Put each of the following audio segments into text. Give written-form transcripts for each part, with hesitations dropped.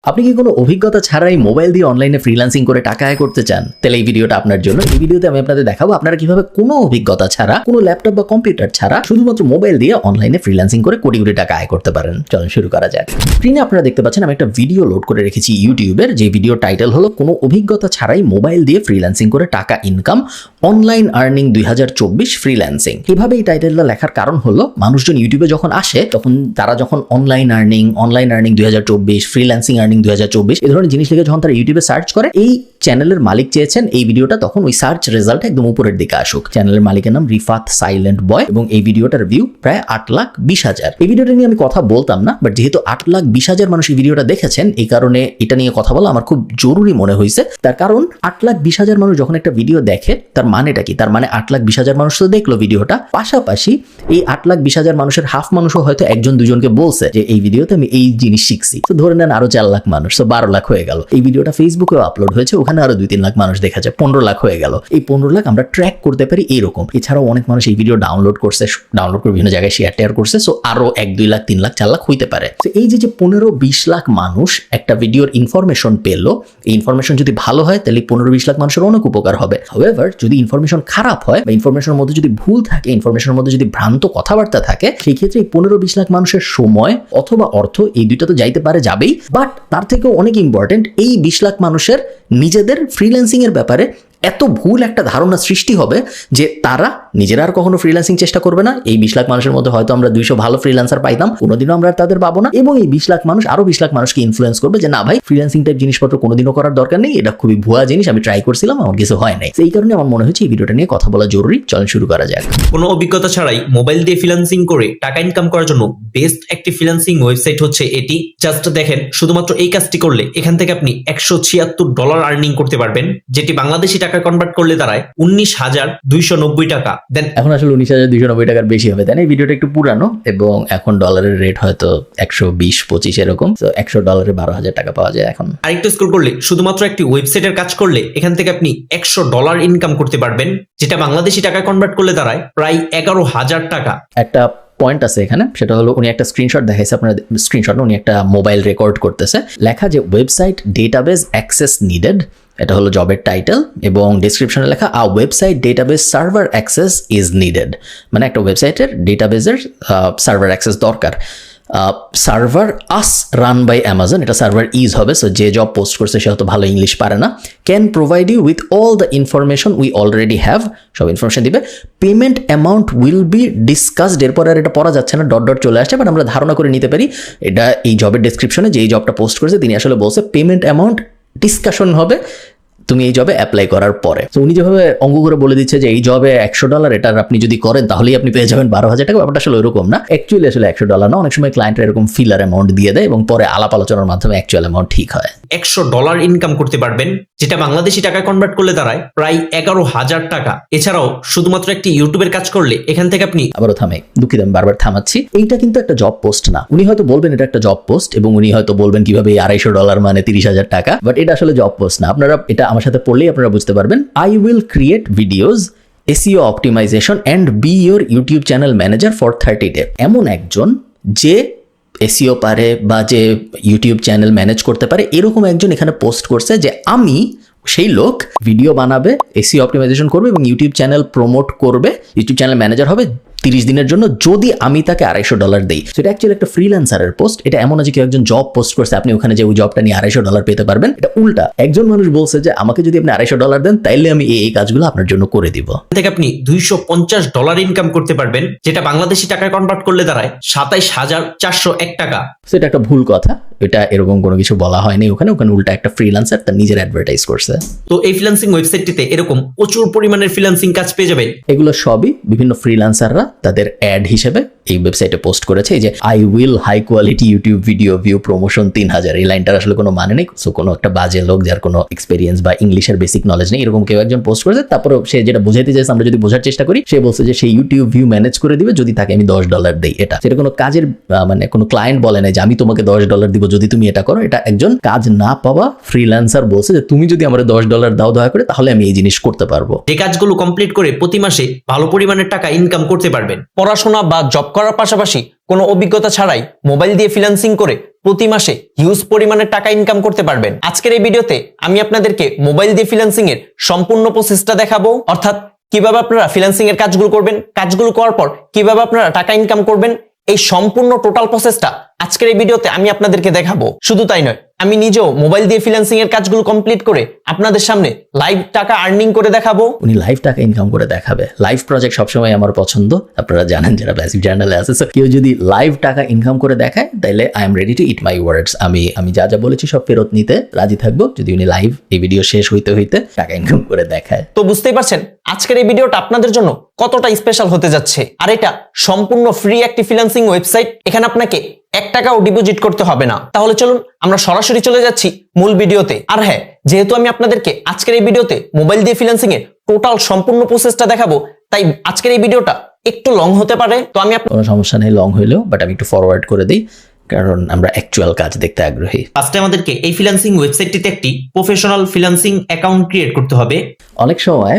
আপনি কি কোনো অভিজ্ঞতা ছাড়াই মোবাইল দিয়ে অনলাইনে ফ্রিল্যান্সিং করে টাকা আয় করতে চান? তাহলে এই ভিডিওটা আপনার জন্য। এই ভিডিওতে আমি আপনাদের দেখাবো আপনারা কিভাবে কোনো অভিজ্ঞতা ছাড়া, কোনো ল্যাপটপ বা কম্পিউটার ছাড়া শুধুমাত্র মোবাইল দিয়ে অনলাইনে ফ্রিল্যান্সিং করে কোটি কোটি টাকা আয় করতে পারেন। চলুন শুরু করা যাক। স্ক্রিনে আপনারা দেখতে পাচ্ছেন আমি একটা ভিডিও লোড করে রেখেছি ইউটিউবের, যে ভিডিও টাইটেল হলো কোনো অভিজ্ঞতা ছাড়াই মোবাইল দিয়ে ফ্রিল্যান্সিং করে টাকা ইনকাম, অনলাইন আর্নিং 2024 ফ্রিল্যান্সিং। এভাবে এই টাইটেলটা লেখার কারণ হলো মানুষজন ইউটিউবে যখন আসে তখন তারা যখন অনলাইন আর্নিং 2024, ফ্রিল্যান্সিং আর্নিং 2024 এই ধরনের জিনিস লিখে যখন তারা ইউটিউবে সার্চ করে, এই চ্যানেলের মালিক চেয়েছেন এই ভিডিওটা তখন ওই সার্চ রেজাল্ট একদম উপরের দিকে আসুক। চ্যানেলের মালিকের নাম রিফাত সাইলেন্ট বয় এবং এই ভিডিওটার ভিউ প্রায় 8,20,000। এই ভিডিওটা নিয়ে আমি কথা বলতাম না, বাট যেহেতু 8,20,000 মানুষ এই ভিডিওটা দেখেছেন, এই কারণে এটা নিয়ে কথা বলা আমার খুব জরুরি মনে হয়েছে। তার কারণ 8,20,000 মানুষ যখন একটা ভিডিও দেখে তার মানেটা কি? তার মানে 8,20,000 মানুষ তো দেখলো ভিডিওটা, পাশাপাশি এই 8,20,000 মানুষের হাফ মানুষও হয়তো একজন দুজনকে বলছে যে এই ভিডিওতে আমি এই জিনিস শিখছি। তো ধরে নেন আরো 4 লাখ মানুষ, তো 12 লাখ হয়ে গেল। এই ভিডিওটা ফেসবুকেও আপলোড হয়েছে, ওখানে আরো 2-3 লাখ মানুষ দেখেছে, 15 লাখ হয়ে গেল। এই 15 লাখ আমরা ট্র্যাক করতে পারি এরকম। এছাড়াও অনেক মানুষ এই ভিডিও ডাউনলোড করে বিভিন্ন জায়গায় শেয়ার করছে, সো আরো 1-2 লাখ 3 লাখ 4 লাখ হইতে পারে। তো এই যে 15-20 লাখ মানুষ একটা ভিডিওর ইনফরমেশন পেলো, এই ইনফরমেশন যদি ভালো হয় তাহলে 15-20 লাখ মানুষের অনেক উপকার হবে। হাউএভার যদি ইনফরমেশন খারাপ হয় বা ইনফরমেশনের মধ্যে যদি ভুল থাকে, ইনফরমেশনের মধ্যে যদি ভ্রান্ত কথাবার্তা থাকে, সেই ক্ষেত্রে এই 15-20 লাখ মানুষের সময় অথবা অর্থ এই দুইটা তো যাইতে পারে, যাবেই, বাট তার থেকেও অনেক ইম্পর্টেন্ট এই 20 লাখ মানুষের নিজেদের ফ্রিল্যান্সিং এর ব্যাপারে এত ভুল একটা ধারণা সৃষ্টি হবে যে তারা নিজেরা আর কখনো ফ্রিল্যান্সিং চেষ্টা করবে না। এই 20 লাখ মানুষের মধ্যে হয়তো আমরা 200 ভালো ফ্রিল্যান্সার পাইতাম, কোনোদিনও আমরা তাদের পাবো না। এবং এই 20 লাখ মানুষ আরো 20 লাখ মানুষকে ইনফ্লুয়েন্স করবে যে না ভাই, ফ্রিল্যান্সিং টাইপ জিনিসপত্র কোনোদিনও করার দরকার নেই, এটা খুবই ভুয়া জিনিস, আমি ট্রাই করছিলাম, আমার কিছু হয় নাই। এই কারণে আমার মনে হচ্ছে এই ভিডিওটা নিয়ে কথা বলা জরুরি। চলুন শুরু করা যাক। কোনো অভিজ্ঞতা ছাড়াই মোবাইল দিয়ে ফ্রিল্যান্সিং করে টাকা ইনকাম করার জন্য বেস্ট একটি ফ্রিল্যান্সিং ওয়েবসাইট হচ্ছে এটি। জাস্ট দেখেন, শুধুমাত্র এই কাজটি করলে এখান থেকে আপনি $176 আর্নিং করতে পারবেন, যেটি বাংলাদেশি টাকা কনভার্ট করলে দাঁড়ায় 19,290 টাকা। দেন এখন আসলে 19,290 টাকার বেশি হবে, তাই না? এই ভিডিওটা একটু পুরানো এবং এখন ডলারের রেট হয়তো 120-25 এরকম। তো $100 12,000 টাকা পাওয়া যায় এখন। আরেকটু স্ক্রল করলে শুধুমাত্র একটি ওয়েবসাইটের কাজ করলে এখান থেকে আপনি $100 ইনকাম করতে পারবেন, যেটা বাংলাদেশি টাকা কনভার্ট করলে দাঁড়ায় প্রায় 11,000 টাকা। একটা পয়েন্ট আছে এখানে, সেটা হলো উনি একটা স্ক্রিনশট দেখাইছে, আপনার স্ক্রিনশট উনি একটা মোবাইল রেকর্ড করতেছে, লেখা যে ওয়েবসাইট ডেটাবেস অ্যাক্সেস নিডেড, এটা হলো জবের টাইটেল, এবং ডেসক্রিপশনে লেখা a website database server access is needed, মানে একটা ওয়েবসাইটের ডেটাবেসের সার্ভার অ্যাক্সেস দরকার। Server as run by Amazon, এটা সার্ভার ইজ হবে, সো যে জব পোস্ট করছে সে হয়তো ভালো ইংলিশ পারে না। Can provide you with all the information we already have, সব ইনফরমেশন দিবে। Payment amount will be discussed, এরপর আর এটা পড়া যাচ্ছে না, ডট ডট চলে আসছে, বাট আমরা ধারণা করে নিতে পারি এটা এই জবের ডেসক্রিপশনে যে এই জবটা পোস্ট করেছে তিনি আসলে বলছে পেমেন্ট অ্যামাউন্ট ডিসকাশন হবে তুমি এই জবে অ্যাপ্লাই করার পরে। তো উনি যেভাবে অঙ্ক করে বলে দিচ্ছে যে এই জবে $100, এটার আপনি যদি করেন তাহলেই আপনি পেয়ে যাবেন 12,000 টাকা, ব্যাপারটা আসলে ওরকম না। অ্যাকচুয়ালি আসলে $100 না, অনেক সময় ক্লায়েন্টরা এরকম ফিলার অ্যামাউন্ট দিয়ে দেয় এবং পরে আলাপ আলোচনার মাধ্যমে অ্যাকচুয়াল অ্যামাউন্ট ঠিক হয়। $100 ইনকাম করতে পারবেন, যেটা বাংলাদেশি টাকা কনভার্ট করলে দাঁড়ায় প্রায় 11,000 টাকা। এছাড়াও শুধুমাত্র একটি ইউটিউবের কাজ করলে এখান থেকে আপনি আবারও দুঃখিত আমি বারবার থামাচ্ছি, এইটা কিন্তু একটা জব পোস্ট না। উনি হয়তো বলবেন এটা একটা জব পোস্ট এবং উনি হয়তো বলবেন কিভাবে $250 মানে 30,000 টাকা, বাট এটা আসলে জব পোস্ট না। আপনারা এটা আমার সাথে পড়লেই আপনারা বুঝতে পারবেন। I will create videos, SEO optimisation and B your YouTube channel manager for 30 day. এমন একজন যে SEO পারে বা যে ইউটিউব চ্যানেল ম্যানেজ করতে পারে, এরকম একজন এখানে পোস্ট করছে যে আমি সেই লোক ভিডিও বানাবে, SEO অপটিমাইজেশন করবে এবং ইউটিউব চ্যানেল প্রমোট করবে, ইউটিউব চ্যানেল ম্যানেজার হবে 30 দিনের জন্য যদি আমি তাকে $250 দিই। সেটা অ্যাকচুয়ালি একটা ফ্রিল্যান্সারের পোস্ট। এটা এমন আছে কেউ একজন জব পোস্ট করছে, আপনি ওখানে যে ওই জবটা নিয়ে $250 পেতে পারবেন। এটা উল্টা, একজন মানুষ বলছে যে আমাকে যদি আপনি $250 দেন তাইলে আমি এই কাজগুলো আপনার জন্য করে দিব। থেকে আপনি $250 ইনকাম করতে পারবেন, যেটা বাংলাদেশি টাকায় কনভার্ট করলে দাঁড়ায় 27,401 টাকা। সেটা একটা ভুল কথা, এটা এরকম কোনো কিছু বলা হয়নি ওখানে উল্টা একটা ফ্রিল্যান্সার তার নিজের অ্যাডভার্টাইজ করছে। তো এই ফ্রিল্যান্সিং ওয়েবসাইটটিতে এরকম প্রচুর পরিমাণের ফ্রিল্যান্সিং কাজ পেয়ে যাবেন। এগুলো সবই বিভিন্ন ফ্রিল্যান্সাররা তাদের অ্যাড হিসেবে এই ওয়েবসাইটে পোস্ট করেছে। এই যে I will high quality YouTube video view promotion 3,000, এই লাইনটার আসলে কোনো মানে নেই। সো কোনো একটা বাজে লোক যার কোনো এক্সপেরিয়েন্স বা ইংলিশের বেসিক নলেজ নেই, এরকম কেউ একজন পোস্ট করেছে। তারপরে সে যেটা বোঝাইতে চাইছে আমরা যদি বোঝার চেষ্টা করি, সে বলছে যে সেই ইউটিউব ভিউ ম্যানেজ করে দিবে যদি তাকে আমি $10 দেই। এটা সেটা কোনো কাজের মানে কোনো ক্লায়েন্ট বলে না যে আমি তোমাকে $10 দিব যদি তুমি এটা করো। এটা একজন কাজ না পাওয়া ফ্রিল্যান্সার বলছে যে তুমি যদি আমার $10 দাও দয়া করে, তাহলে আমি এই জিনিস করতে পারবো। যে কাজগুলো কমপ্লিট করে প্রতি মাসে ভালো পরিমাণের টাকা ইনকাম করতে পারবেন। পড়াশোনা বা জব করার পাশাপাশি কোনো অভিজ্ঞতা ছাড়াই মোবাইল দিয়ে ফ্রিল্যান্সিং করে প্রতি মাসে হিউজ পরিমাণের টাকা ইনকাম করতে পারবেন। আজকের এই ভিডিওতে আমি আপনাদেরকে মোবাইল দিয়ে ফ্রিল্যান্সিং এর সম্পূর্ণ প্রসেসটা দেখাবো, অর্থাৎ কিভাবে আপনারা ফ্রিল্যান্সিং এর কাজগুলো করবেন, কাজগুলো করার পর কিভাবে আপনারা টাকা ইনকাম করবেন, এই সম্পূর্ণ টোটাল প্রসেসটা আজকের এই ভিডিওতে আমি আপনাদেরকে দেখাবো। শুধু তাই নয়, আমি নিজেও মোবাইল দিয়ে ফ্রিল্যান্সিং এর কাজগুলো কমপ্লিট করে আপনাদের সামনে লাইভ টাকা আর্নিং করে দেখাবো। উনি লাইভ টাকা ইনকাম করে দেখাবে। লাইভ প্রজেক্ট সবসময় আমার পছন্দ, আপনারা জানেন যারা প্যাসিভ জার্নালে আছে। সো কেউ যদি লাইভ টাকা ইনকাম করে দেখায় তাহলে আই এম রেডি টু ইট মাই ওয়ার্ডস। আমি যা যা বলেছি সব ফেরত নিতে রাজি থাকবো যদি উনি লাইভ এই ভিডিও শেষ হইতে হইতে টাকা ইনকাম করে দেখায়। তো বুঝতেই পারছেন আজকের এই ভিডিওটা আপনাদের জন্য কতটা স্পেশাল হতে যাচ্ছে। আর এটা সম্পূর্ণ ফ্রি একটি ফ্রিল্যান্সিং ওয়েবসাইট, এখানে আপনাকে 1 টাকাও ডিপোজিট করতে হবে না। তাহলে চলুন আমরা সরাসরি চলে যাচ্ছি মূল ভিডিওতে। আর হ্যাঁ, যেহেতু আমি আপনাদেরকে আজকের এই ভিডিওতে মোবাইল দিয়ে ফ্রিল্যান্সিং এর টোটাল সম্পূর্ণ প্রসেসটা দেখাবো, তাই আজকের এই ভিডিওটা একটু লং হতে পারে। তো আমি কোনো সমস্যা নেই লং হইলেও, বাট আমি একটু ফরওয়ার্ড করে দিই কারণ আমরা অ্যাকচুয়াল কাজ দেখতে আগ্রহী। ফার্স্টে আমাদেরকে এই ফ্রিল্যান্সিং ওয়েবসাইটটিতে একটি প্রফেশনাল ফ্রিল্যান্সিং অ্যাকাউন্ট ক্রিয়েট করতে হবে। অনেক সময়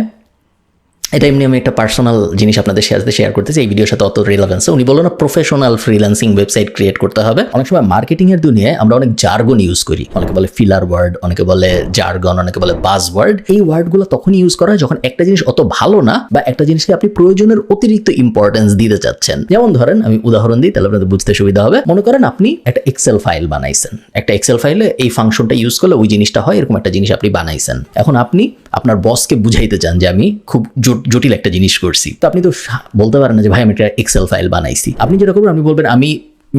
এটা এমনি আমি একটা পার্সোনাল জিনিস আপনাদের সাথে শেয়ার করতেছি, এই ভিডিওর সাথে অত রিলেভেন্স। উনি বললো না প্রফেশনাল ফ্রিল্যান্সিং ওয়েবসাইট ক্রিয়েট করতে হবে। অনেক সময় মার্কেটিং এর দুনিয়ায় আমরা অনেক জার্গন ইউজ করি, অনেকে বলে ফিলার ওয়ার্ড, অনেকে বলে জার্গন, অনেকে বলে বাজ ওয়ার্ড। এই ওয়ার্ডগুলো তখনই ইউজ করা হয় যখন একটা জিনিস অত ভালো না বা একটা জিনিসকে আপনি প্রয়োজনের অতিরিক্ত ইম্পর্টেন্স দিতে চাচ্ছেন। যেমন ধরেন আমি উদাহরণ দিই তাহলে আপনাদের বুঝতে সুবিধা হবে। মনে করেন আপনি একটা এক্সেল ফাইল বানাইছেন, একটা এক্সেল ফাইলে এই ফাংশনটা ইউজ করলে ওই জিনিসটা হয়, এরকম একটা জিনিস আপনি বানাইছেন। এখন আপনি আপনার বসকে বুঝাইতে চান যে আমি খুব জটিল একটা জিনিস করছি, তো আপনি তো বলতে পারেন না যে ভাই আমি একটা এক্সেল ফাইল বানাইছি। আপনি যেটা করবেন, আপনি বলবেন আমি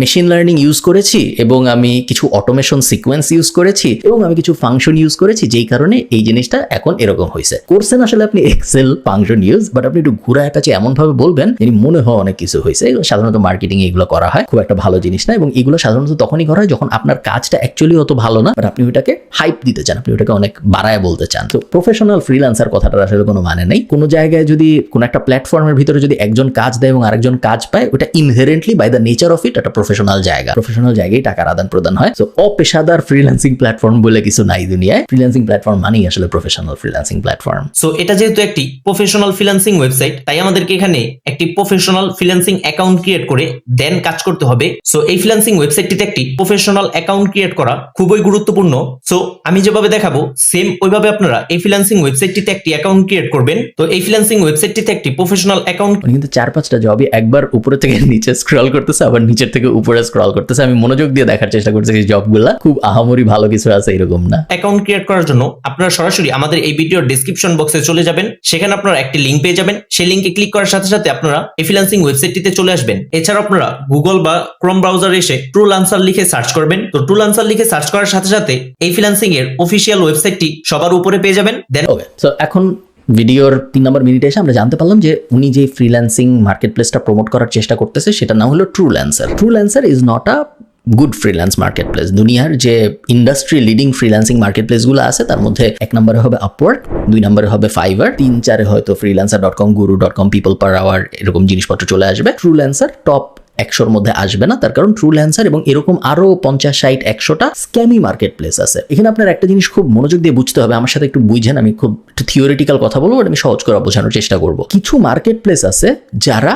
মেশিন লার্নিং ইউজ করেছি এবং আমি কিছু অটোমেশন সিকোয়েন্স ইউজ করেছি এবং আমি কিছু ফাংশন ইউজ করেছি, যেই কারণে এই জিনিসটা এখন এরকম হয়েছে। করছেন আসলে আপনি এক্সেল ফাংশন ইউজ, বাট আপনি একটু ঘুরায় কাছে এমন ভাবে বলবেন যিনি মনে হয় অনেক কিছু হয়েছে। এগুলো সাধারণত মার্কেটিং এগুলো করা হয়, খুব একটা ভালো জিনিস না। এবং এগুলো সাধারণত তখনই করা হয় যখন আপনার কাজটা অ্যাকচুয়ালি অত ভালো না, বাট আপনি ওইটাকে হাইপ দিতে চান, আপনি ওটাকে অনেক বাড়ায় বলতে চান। তো প্রফেশনাল ফ্রিল্যান্সার কথাটার আসলে কোনো মানে নেই। কোনো জায়গায় যদি কোনো একটা প্ল্যাটফর্মের ভিতরে যদি একজন কাজ দেয় এবং আরেকজন কাজ পায়, ওটা inherently by the nature of it একটা প্রফেশনাল জায়গা। প্রফেশনাল জায়গায় টাকার আদান প্রদান হয়। সো অপেশাদার ফ্রিল্যান্সিং প্ল্যাটফর্ম বলে কিছু নাই দুনিয়ায়। ফ্রিল্যান্সিং প্ল্যাটফর্ম মানেই আসলে প্রফেশনাল ফ্রিল্যান্সিং প্ল্যাটফর্ম। সো এটা যেহেতু একটি প্রফেশনাল ফ্রিল্যান্সিং ওয়েবসাইট, তাই আমাদেরকে এখানে একটি প্রফেশনাল ফ্রিল্যান্সিং অ্যাকাউন্ট ক্রিয়েট করে দেন কাজ করতে হবে। সো এই ফ্রিল্যান্সিং ওয়েবসাইটটিতে একটি প্রফেশনাল অ্যাকাউন্ট ক্রিয়েট করা খুবই গুরুত্বপূর্ণ। সো আমি যেভাবে দেখাবো সেম ওইভাবে আপনারা এই ফ্রিল্যান্সিং ওয়েবসাইটটিতে একটি অ্যাকাউন্ট ক্রিয়েট করবেন। তো এই ফ্রিল্যান্সিং ওয়েবসাইটটিতে একটি প্রফেশনাল অ্যাকাউন্ট কিন্তু 4-5টা জবই একবার উপরে থেকে নিচে স্ক্রল করতেছে, আবার নিচের থেকে উপরে স্ক্রল করতেছে। আমি মনোযোগ দিয়ে দেখার চেষ্টা করছি এই জবগুলা খুব আহামরি ভালো কিছু আছে এরকম না। অ্যাকাউন্ট ক্রিয়েট করার জন্য আপনারা সরাসরি আমাদের এই ভিডিওর ডেসক্রিপশন বক্সে চলে যাবেন, সেখানে আপনারা একটি লিংক পেয়ে যাবেন। সেই লিংকে ক্লিক করার সাথে সাথে আপনারা এই ফ্রিল্যান্সিং ওয়েবসাইটটিতে চলে আসবেন। এছাড়া আপনারা গুগল বা ক্রোম ব্রাউজারে এসে ট্রুলান্সার লিখে সার্চ করবেন। তো ট্রুলান্সার লিখে সার্চ করার সাথে সাথে এই ফ্রিল্যান্সিং এর অফিসিয়াল ওয়েবসাইটটি সবার উপরে পেয়ে যাবেন। দেন ওকে, সো এখন ভিডিওর 3 নম্বর মিনিটে এসে আমরা জানতে পারলাম যে উনি যে ফ্রিল্যান্সিং মার্কেট প্লেসটা প্রমোট করার চেষ্টা করতেছে সেটা নাম হলো Truelancer. Truelancer is not a good freelance marketplace. দুনিয়ার যে ইন্ডাস্ট্রি লিডিং ফ্রিল্যান্সিং মার্কেট প্লেসগুলো আছে তার মধ্যে 1 নম্বরে হবে আপওয়ার্ক, 2 নম্বরে হবে ফাইবার, 3-4 হয়তো freelancer.com, guru.com, people per hour এরকম জিনিসপত্র চলে আসবে। ট্রুলান্সার টপ 100-র মধ্যে আসবে না, তার কারণ ট্রুলান্সার এবং এরকম আরো 50-60-100টা স্ক্যামি মার্কেট প্লেস আছে। এখানে আপনার একটা জিনিস খুব মনোযোগ দিয়ে বুঝতে হবে, আমার সাথে একটু বুঝেন, আমি খুব একটু থিওরিটিক্যাল কথা বলবো, আমি সহজ করে বোঝানোর চেষ্টা করব। কিছু মার্কেট প্লেস আছে যারা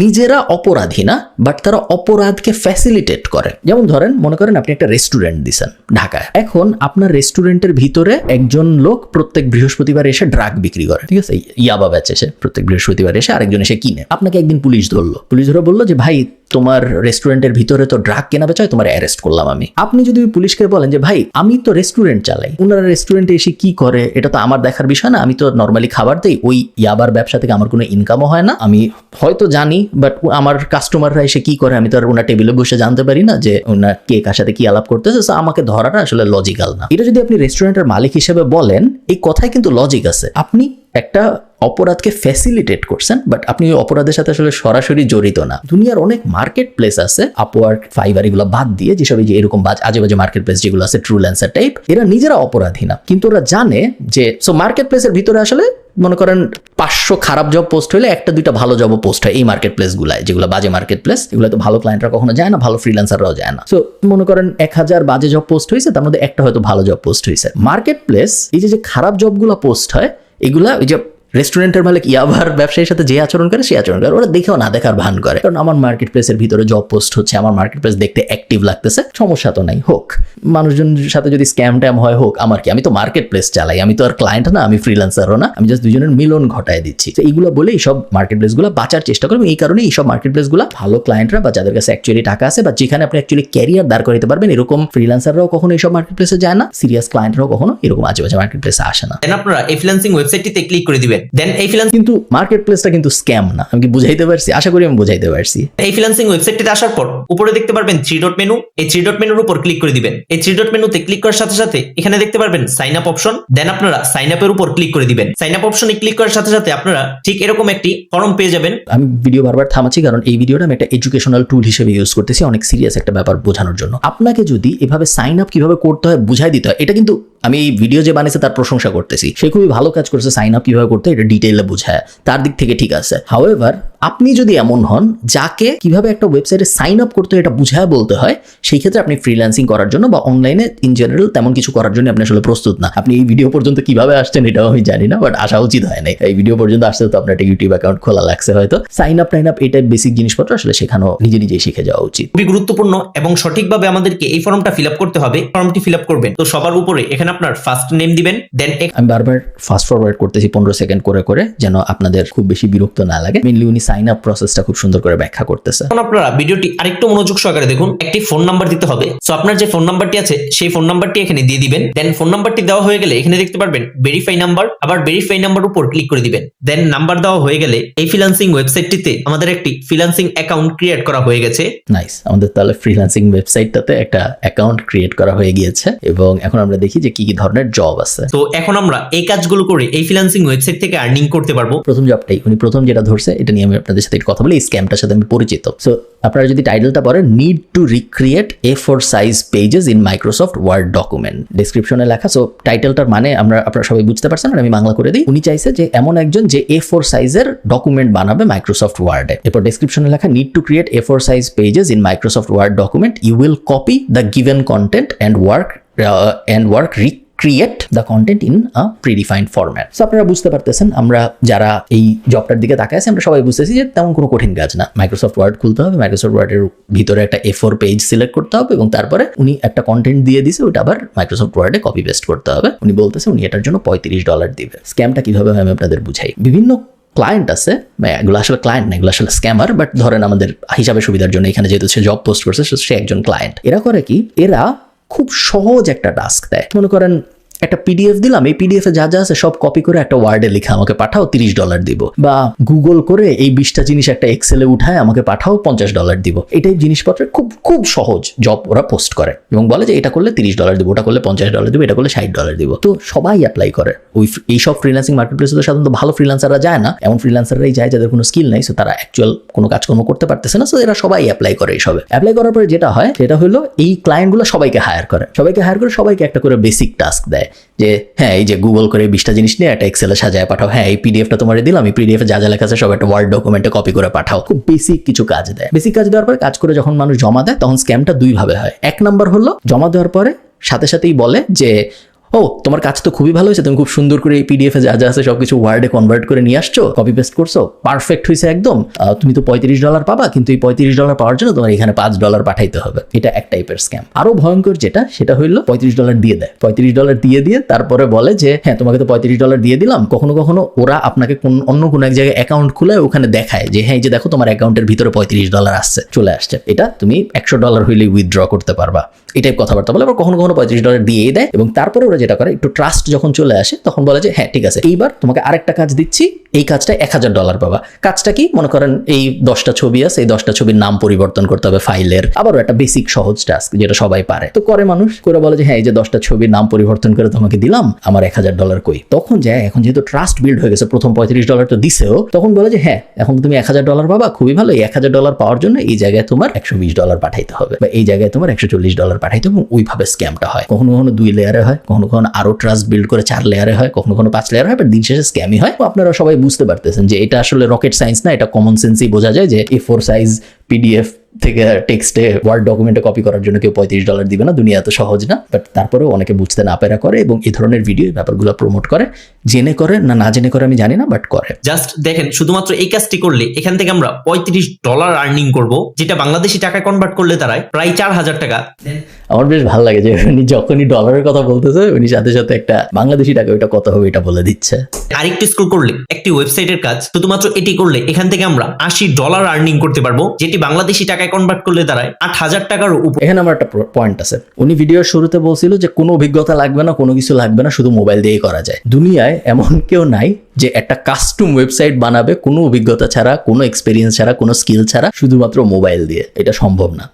নিজেরা অপরাধী না, বাট তারা অপরাধকে ফ্যাসিলিটেট করে। যেমন ধরেন মনে করেন আপনি একটা রেস্টুরেন্ট দিছেন ঢাকায়, এখন আপনার রেস্টুরেন্টের ভিতরে একজন লোক প্রত্যেক বৃহস্পতিবার এসে ড্রাগ বিক্রি করে, ঠিক আছে, ইয়াবা বেচে সে প্রত্যেক বৃহস্পতিবার এসে, আরেকজন এসে কিনে। আপনাকে একদিন পুলিশ ধরলো, পুলিশ ধরে বললো যে ভাই তোমার রেস্টুরেন্টের ভিতরে তো ড্রাগ কেনা বেচা হয়, তোমার অ্যারেস্ট করলাম আমি। আপনি যদি পুলিশকে বলেন যে ভাই আমি তো রেস্টুরেন্ট চালাই, ওনারা রেস্টুরেন্টে এসে কি করে এটা তো আমার দেখার বিষয় না, আমি তো নর্মালি খাবার দেই, ওই ইয়াবার ব্যবসা থেকে আমার কোনো ইনকামও হয় না, আমি হয়তো জানি বাট আমার কাস্টমাররা এসে কি করে আমি তো আর ওনার টেবিলে বসে জানতে পারি না যে ওনার কে কার সাথে কি আলাপ করতেছে, আমাকে ধরাটা আসলে লজিক্যাল না। এটা যদি আপনি রেস্টুরেন্টের মালিক হিসেবে বলেন, এই কথায় কিন্তু লজিক আছে। আপনি একটা অপরাধকে ফ্যাসিলিটেট করছেন, বাট আপনি ওই অপরাধের সাথে আসলে সরাসরি জড়িত না। দুনিয়ার অনেক মার্কেট প্লেস আছে, আপওয়ার্ক, ফাইবার এগুলো বাদ দিয়ে, যেসব যে এরকম আজে বাজে মার্কেট প্লেস যেগুলো আছে ট্রুলান্সার টাইপ, এরা নিজেরা অপরাধী না, কিন্তু ওরা জানে যে সো মার্কেট প্লেসের ভিতরে আসলে মনে করেন 500 খারাপ জব পোস্ট হলে 1-2টা ভালো জব পোস্ট হয় এই মার্কেট প্লেস গুলায়, যেগুলো বাজে মার্কেট প্লেস, এগুলো তো ভালো ক্লায়েন্টরা কখনো যায় না, ভালো ফ্রিল্যান্সাররাও যায় না। সো মনে করেন 1000 বাজে জব পোস্ট হয়েছে, তার মধ্যে একটা হয়তো ভালো জব পোস্ট হয়েছে। মার্কেট প্লেস এই যে খারাপ জবগুলো পোস্ট হয়, এগুলা ওই যে রেস্টুরেন্টের মালিক ইয়াবার ব্যবসায়ীর সাথে যে আচরণ করে সে আচরণ করে, ওরা দেখেও না দেখার ভান করে। কারণ আমার মার্কেট প্লেসের ভিতরে জব পোস্ট হচ্ছে, আমার মার্কেট প্লেস দেখতে অ্যাক্টিভ লাগতেছে, সমস্যা তো নাই, হোক। মানুষজনের সাথে যদি স্ক্যাম ট্যাম হয় হোক, আমার কি, আমি তো মার্কেট প্লেস চালাই, আমি তো আর ক্লায়েন্ট না, আমি ফ্রিল্যান্সারও না, আমি জাস্ট দুজনের মিলন ঘটায় দিচ্ছি। তো এইগুলো বলে এইসব মার্কেট প্লেসগুলো বাঁচার চেষ্টা করবে। এই কারণে এইসব মার্কেট প্লেসগুলো ভালো ক্লায়েন্টরা বা যাদের কাছে অ্যাকচুয়ালি টাকা আছে বা যেখানে আপনি অ্যাকচুয়ালি ক্যারিয়ার দাঁড় করাতে পারবেন, এরকম ফ্রিল্যান্সাররাও কখনো এইসব মার্কেট প্লেসে যায় না, সিরিয়াস ক্লায়েন্টরাও কখনো এরকম আজেবাজে মার্কেট প্লেসে আসে না। দেন আপনারা এই ফ্রিল্যান্সিং ওয়েবসাইটটিতে ক্লিক করে দিবেন। দেন এই কিন্তু মার্কেট প্লেসটা কিন্তু স্ক্যাম না, আমি কি বুঝাইতে পারছি? আশা করি আমি বুঝাইতে পারছি। ফ্রিল্যান্সিং ওয়েবসাইটটিতে আসার পর উপরে দেখতে পারবেন 3 ডট মেনু। এই 3 ডট মেনুর উপর ক্লিক করে দিবেন। এই 3 ডট মেনুতে ক্লিক করার সাথে সাথে এখানে দেখতে পারবেন সাইন আপ অপশন। দেন আপনারা সাইন আপের উপর ক্লিক করে দিবেন। সাইন আপ অপশনে ক্লিক করার সাথে সাথে আপনারা ঠিক এরকম একটি ফর্ম পেয়ে যাবেন। আমি ভিডিও বারবার থামাচ্ছি কারণ এই ভিডিওটা আমি একটা এডুকেশনাল টুল হিসেবে ইউজ করতেছি, অনেক সিরিয়াস একটা ব্যাপার বোঝানোর জন্য। আপনাকে যদি এভাবে সাইন আপ কিভাবে করতে হয় বুঝাই দিতে হয়, এটা কিন্তু আমি এই ভিডিও যে বানিয়েছে তার প্রশংসা করতেছি, সে খুবই ভালো কাজ করছে, সাইন আপ কিভাবে করতে হয় এটা ডিটেইলে বুঝায়, তার দিক থেকে ঠিক আছে। হাউএভার আপনি যদি এমন হন যাকে কিভাবে একটা ওয়েবসাইটে সাইন আপ করতে হয় এটা বুঝায় বলতে হয়, সেই ক্ষেত্রে আপনি ফ্রিল্যান্সিং করার জন্য বা অনলাইনে ইন জেনারেল তেমন কিছু করার জন্য আপনি আসলে প্রস্তুত না। আপনি এই ভিডিও পর্যন্ত কিভাবে আসছেন এটাও আমি জানি না, বাট আসা উচিত হয় না। এই ভিডিও পর্যন্ত আসতে তো আপনার একটা ইউটিউব অ্যাকাউন্ট খোলা লাগছে হয়তো। সাইন আপ টাইন আপ এই টাইপ বেসিক জিনিসপত্র আসলে শেখানো নিজে নিজেই শিখে যাওয়া উচিত। খুবই গুরুত্বপূর্ণ এবং সঠিকভাবে আমাদেরকে এই ফর্মটা ফিল আপ করতে হবে। ফর্মটি ফিল আপ করবেন তো সবার উপরে এখানে আপনার ফার্স্ট নেম দিবেন। দেন আমি বারবার ফাস্ট ফরওয়ার্ড করতেছি 15 সেকেন্ড করে করে, যেন আপনাদের খুব বেশি বিরক্ত না লাগে। মেইনলি উনি সাইন আপ প্রসেসটা খুব সুন্দর করে ব্যাখ্যা করতেছে। এখন আপনারা ভিডিওটি আরেকটু মনোযোগ সহকারে দেখুন। একটি ফোন নাম্বার দিতে হবে। সো আপনার যে ফোন নাম্বারটি আছে সেই ফোন নাম্বারটি এখানে দিয়ে দিবেন। দেন ফোন নাম্বারটি দেওয়া হয়ে গেলে এখানে দেখতে পারবেন ভেরিফাই নাম্বার, আবার ভেরিফাই নাম্বার উপর ক্লিক করে দিবেন। দেন নাম্বার দেওয়া হয়ে গেলে এই ফ্রিল্যান্সিং ওয়েবসাইটটিতে আমাদের একটি ফ্রিল্যান্সিং অ্যাকাউন্ট ক্রিয়েট করা হয়ে গেছে। নাইস, আমাদের তাহলে ফ্রিল্যান্সিং ওয়েবসাইটটাতে একটা অ্যাকাউন্ট ক্রিয়েট করা হয়ে গিয়েছে এবং এখন আমরা দেখি যে কি কি ধরনের জব আছে। তো এখন আমরা এই কাজগুলো করে এই ফ্রিল্যান্সিং ওয়েবসাইট থেকে আর্নিং করতে পারবো। প্রথম জবটাই উনি প্রথম যেটা ধরছে এটা নিয়ে আমি আপনাদের সাথে একটু কথা বলি। এই স্ক্যামটার সাথে আমি পরিচিত। সো আপনারা যদি টাইটেলটা পড়েন, need to recreate A4 size pages in Microsoft Word document, ডেসক্রিপশনে লেখা। সো টাইটেলটার মানে আপনারা সবাই বুঝতে পারছেন, আর আমি বাংলা করে দিই। উনি চাইছে যে এমন একজন যে A4 সাইজের ডকুমেন্ট বানাবে মাইক্রোসফট ওয়ার্ডে। এরপর ডেসক্রিপশনে লেখা, need to create A4 size pages in Microsoft Word document, you will copy the given content and work create the content in a predefined format. So আপনারা বুঝতে পারতেছেন, আমরা যারা এই জবটার দিকে তাকাই আছি আমরা সবাই বুঝতেছি যে তেমন কোনো কঠিন কাজ না। মাইক্রোসফট ওয়ার্ড খুলতে হবে, মাইক্রোসফট ওয়ার্ডের ভিতরে একটা A4 পেজ সিলেক্ট করতে হবে এবং তারপরে উনি একটা কন্টেন্ট দিয়ে দিছে, ওটা আবার মাইক্রোসফট ওয়ার্ডে কপি পেস্ট করতে হবে। উনি বলতেছে উনি এটার জন্য $35 দিবে। স্ক্যামটা কিভাবে হয় আমি আপনাদের বুঝাই। বিভিন্ন ক্লায়েন্ট আছে, এগুলো আসলে ক্লায়েন্ট না, এগুলো আসলে স্ক্যামার, বাট ধরেন আমাদের হিসাবে সুবিধার জন্য এখানে যেহেতু সে জব পোস্ট করছে সে একজন ক্লায়েন্ট। এরা করে কি, এরা খুব সহজ একটা টাস্ক দেয়। মনে করেন একটা পিডিএফ দিলাম, এই পিডিএফে যা যা আছে সব কপি করে একটা ওয়ার্ডে লিখে আমাকে পাঠাও, $30 দিব। বা গুগল করে এই 20টা জিনিস একটা এক্সেলে উঠায় আমাকে পাঠাও, $50 দিব। এটাই জিনিসপত্র খুব খুব সহজ জব ওরা পোস্ট করে এবং বলে যে এটা করলে $30 দিব, ওটা করলে $50 দিব, এটা করলে $60 দিব। তো সবাই অ্যাপ্লাই করে। এইসব ফ্রিল্যান্সিং মার্কেট প্লেসে তো সাধারণত ভালো ফ্রিল্যান্সাররা যায় না, এমন ফ্রিল্যান্সাররাই যায় যাদের কোনো স্কিল নাই, সো তারা অ্যাকচুয়াল কোনো কাজকর্ম করতে পারতেছে না। সো এরা সবাই অ্যাপ্লাই করে। এইসবে অ্যাপ্লাই করার পরে যেটা হয় সেটা হলো এই ক্লায়েন্টগুলো সবাইকে হায়ার করে, সবাইকে একটা করে বেসিক টাস্ক দেয় যে হ্যাঁ এই যে গুগল করে 20টা জিনিস নিয়ে একটা এক্সেলে সাজায় পাঠাও, হ্যাঁ এই পিডিএফটা তোমার দিলাম, এই পিডিএফে যা যা লেখা আছে সব একটা ওয়ার্ড ডকুমেন্টে কপি করে পাঠাও। খুব বেসিক কিছু কাজ দেয়। বেসিক কাজ দেওয়ার পরে কাজ করে যখন মানুষ জমা দেয় তখন স্ক্যামটা দুই ভাবে হয়। এক নাম্বার হলো জমা দেওয়ার পরে সাথে সাথেই বলে যে ও তোমার কাজ তো খুবই ভালো হয়েছে, তুমি খুব সুন্দর করে এই পিডিএফে যা যা আছে সবকিছু ওয়ার্ডে কনভার্ট করে নিয়ে আসছো, কপি পেস্ট করছো, পারফেক্ট হয়েছে একদম। তুমি তো $35 পাবা, কিন্তু এই $35 পাওয়ার জন্য তোমার এখানে $5 পাঠাইতে হবে। এটা এক টাইপের স্ক্যাম। আরো ভয়ঙ্কর যেটা সেটা হইলো $35 দিয়ে দেয়। $35 দিয়ে তারপরে বলে যে হ্যাঁ তোমাকে তো $35 দিয়ে দিলাম। কখনো কখনো ওরা আপনাকে অন্য কোনো এক জায়গায় অ্যাকাউন্ট খুলে ওখানে দেখায় যে হ্যাঁ এই যে দেখো তোমার অ্যাকাউন্টের ভিতরে $35 আসছে, চলে আসছে, এটা তুমি $100 হইলে উইথড্র করতে পারবা। এই টাইপ কথাবার্তা বলে। আবার কখনো কখনো $35 দিয়েই দেয় এবং তারপরে ওরা যেটা করে একটু ট্রাস্ট যখন চলে আসে তখন বলে যে হ্যাঁ ঠিক আছে এইবার তোমাকে আরেকটা কাজ দিচ্ছি, এই কাজটা $1000 পাবা। কাজটা কি, মনে করেন এই 10টা ছবি আছে, এই 10টা ছবির নাম পরিবর্তন করতে হবে ফাইলের। আবারও একটা বেসিক সহজ টাস্ক যেটা সবাই পারে। তো করে মানুষ, করে বলে যে হ্যাঁ এই যে 10টা ছবির নাম পরিবর্তন করে তোমাকে দিলাম, আমার $1000 কই। তখন যায় এখন যেহেতু ট্রাস্ট বিল্ড হয়ে গেছে, প্রথম $35 তো দিছেও, তখন বলে যে হ্যাঁ এখন তুমি $1000 পাবা, খুবই ভালো। এই $1000 পাওয়ার জন্য এই জায়গায় তোমার $120 পাঠাইতে হবে বা এই জায়গায় তোমার $140 পাঠাইতে হবে। ওইভাবে স্ক্যামটা হয়। কখনো কখনো 2 লেয়ারে হয়, কখনো কখনো আরো ট্রাস্ট বিল্ড করে 4 লেয়ারে হয়, কখনো কখনো 5 লেয়ার হয়, বাট দিন শেষে স্ক্যামই হয়। আপনারা সবাই বুঝতে পারতেছেন যে এটা আসলে রকেট সায়েন্স না, এটা কমন সেন্সই বোঝা যায় যে A4 সাইজ পিডিএফ থেকে টেক্সটে ওয়ার্ড ডকুমেন্টে কপি করার জন্য কেউ $35 দিবে না, দুনিয়া এত সহজ না। বাট তারপরেও অনেকে বুঝতে না পেরা করে এবং এই ধরনের ভিডিও ব্যাপারগুলো প্রমোট করে, জেনে করে না জেনে করে আমি জানি না, বাট করে। জাস্ট দেখেন শুধুমাত্র এই কাজটি করলে এখান থেকে আমরা $35 আর্নিং করব, যেটা বাংলাদেশি টাকায় কনভার্ট করলে দাঁড়ায় প্রায় 4000 টাকা। আমার বেশ ভালো লাগে যে উনি যখনই ডলারের কথা বলতেছে উনি সাথে সাথে একটা বাংলাদেশি টাকা ওইটা কত হবে এটা বলে দিচ্ছে। আরেকটু স্ক্রল করলে একটি ওয়েবসাইটের কাজ, শুধুমাত্র এটি করলে এখান থেকে আমরা $80 আর্নিং করতে পারবো, যেটি বাংলাদেশি টাকায় কনভার্ট করলে দাঁড়ায় 8000 টাকারও উপর। এখানে আমার একটা পয়েন্ট আছে, উনি ভিডিওর শুরুতে বলছিল যে কোনো অভিজ্ঞতা লাগবে না, কোনো কিছু লাগবে না, শুধু মোবাইল দিয়েই করা যায়। দুনিয়ায় এমন কেউ নাই যে একটা কাস্টম ওয়েবসাইট বানাবে কোনো অভিজ্ঞতা ছাড়া, কোনো এক্সপেরিয়েন্স ছাড়া, কোনো স্কিল ছাড়া, শুধুমাত্র মোবাইল দিয়ে। এটা সম্ভব না।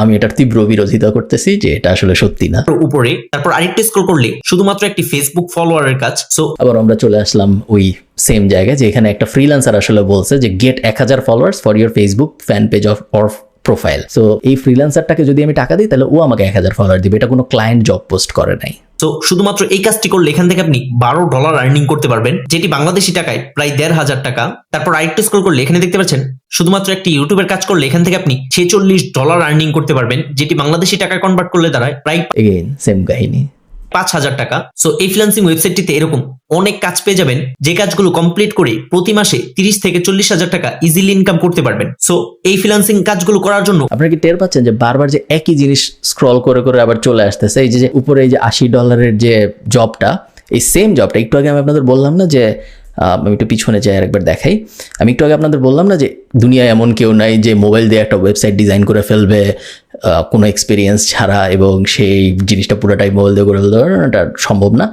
আমি এটার তীব্র বিরোধিতা করতেছি যে এটা আসলে সত্যি না। উপরে তারপর আরেকটু স্ক্রল করলে শুধুমাত্র একটি ফেসবুক ফলোয়ারের কাজ। সো আবার আমরা চলে আসলাম ওই সেম জায়গায় যে এখানে একটা ফ্রিল্যান্সার আসলে বলছে যে get 1000 followers for your Facebook fan page of or profile. So এই ফ্রিল্যান্সারটাকে যদি আমি টাকা দিই তাহলে ও আমাকে 1000 ফলোয়ার দিবে। এটা কোনো ক্লায়েন্ট জব পোস্ট করে নাই। তো শুধুমাত্র এই কাজটি করলে এখান থেকে আপনি $12 আর্নিং করতে পারবেন, যেটি বাংলাদেশি টাকায় প্রায় 1500 টাকা। তারপর আরেকটু স্ক্রল করলে এখানে দেখতে পাচ্ছেন শুধুমাত্র একটি ইউটিউবের কাজ করলে এখান থেকে আপনি $46 আর্নিং করতে পারবেন, যেটি বাংলাদেশি টাকায় কনভার্ট করলে দাঁড়ায় প্রায় এগেইন সেম কাহিনী 5000 টাকা। সো এই ফ্রিল্যান্সিং ওয়েবসাইটটিতে এরকম অনেক কাজ পেয়ে যাবেন, যে কাজগুলো কমপ্লিট করে প্রতি মাসে 30 থেকে 40,000 টাকা ইজিলি ইনকাম করতে পারবেন। সো এই ফ্রিল্যান্সিং কাজগুলো করার জন্য আপনারা কি টের পাচ্ছেন যে বারবার যে একই জিনিস স্ক্রল করে করে আবার চলে আসতেছে? এই যে উপরে এই যে $80 যে জবটা, এই সেম জবটা একটু আগে আমি আপনাদের বললাম না যে আমি একটু পিছনে যাই আরেকবার দেখাই। আমি একটু আগে আপনাদের বললাম না যে দুনিয়ায় এমন কেউ নাই যে মোবাইল দিয়ে একটা ওয়েবসাইট ডিজাইন করে ফেলবে কোনো এক্সপিরিয়েন্স ছাড়া এবং সেই জিনিসটা পুরোটাই মোবাইল দিয়ে করে ফেলতে পারবে, এটা সম্ভব না।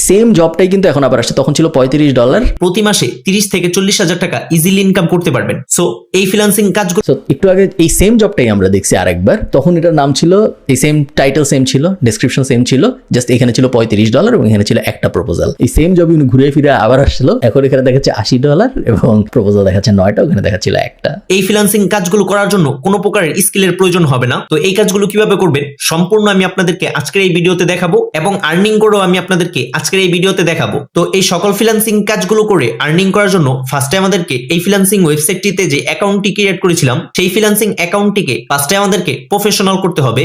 সেম জবটাই কিন্তু এখন আবার আসছে, তখন ছিল $35। প্রতি মাসে 30 থেকে 40,000 টাকা ইজিলি ইনকাম করতে পারবেন। সো এই ফ্রিল্যান্সিং কাজগুলো একটু আগে এই সেম জবটাই আমরা দেখছি আরেকবার, তখন এটার নাম ছিল, এই সেম টাইটেল সেম ছিল, ডেসক্রিপশন সেম ছিল, জাস্ট এখানে ছিল $35 এবং এখানে ছিল একটা প্রপোজাল। এই সেম জব উনি ঘুরে ফিরে আবার আসছিল, এখন এখানে দেখাচ্ছে $80 এবং প্রপোজাল দেখাচ্ছে 9টা, ওখানে দেখাচ্ছিল একটা। এই ফ্রিল্যান্সিং কাজগুলো করার জন্য কোনো প্রকারের স্কিলের প্রয়োজন হবে না। তো এই কাজগুলো কিভাবে করবেন সম্পূর্ণ আমি আপনাদেরকে আজকের এই ভিডিওতে দেখাবো, এবং আর্নিং করেও আমি আপনাদেরকে আজকের এই ভিডিওতে দেখাবো। তো এই সকল ফ্রিল্যান্সিং কাজগুলো করে আর্নিং করার জন্য ফার্স্টে আমাদেরকে এই ফ্রিল্যান্সিং ওয়েবসাইটটিতে যে অ্যাকাউন্টটি ক্রিয়েট করেছিলাম সেই ফ্রিল্যান্সিং অ্যাকাউন্টটিকে ফার্স্টে আমাদেরকে প্রফেশনাল করতে হবে।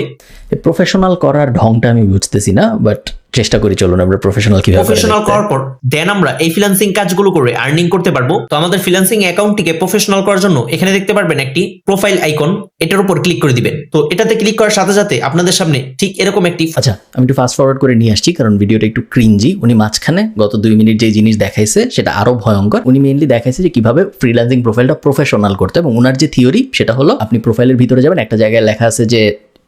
প্রফেশনাল করার ঢংটা আমি বুঝতেছি না, বাট চেষ্টা করি, চলুন আমরা প্রফেশনাল কিভাবে প্রফেশনাল করার পর দেন আমরা এই ফ্রিল্যান্সিং কাজগুলো করে আর্নিং করতে পারবো। তো আমাদের ফ্রিল্যান্সিং অ্যাকাউন্টটিকে প্রফেশনাল করার জন্য এখানে দেখতে পারবেন একটি প্রোফাইল আইকন, এটার উপর ক্লিক করে দিবেন। তো এটাতে ক্লিক করার সাথে সাথে আপনাদের সামনে ঠিক এরকম একটি, আচ্ছা আমি একটু ফাস্ট ফরওয়ার্ড করে নিয়ে আসছি কারণ ভিডিওটা একটু ক্রিঞ্জি। উনি মাঝখানে গত 2 মিনিট যে জিনিস দেখাইছে সেটা আরো ভয়ঙ্কর। উনি মেইনলি দেখাইছে যে কিভাবে ফ্রিল্যান্সিং প্রোফাইলটা প্রফেশনাল করতে, এবং ওনার যে থিওরি সেটা হলো আপনি প্রোফাইলের ভিতরে যাবেন, একটা জায়গায় লেখা আছে যে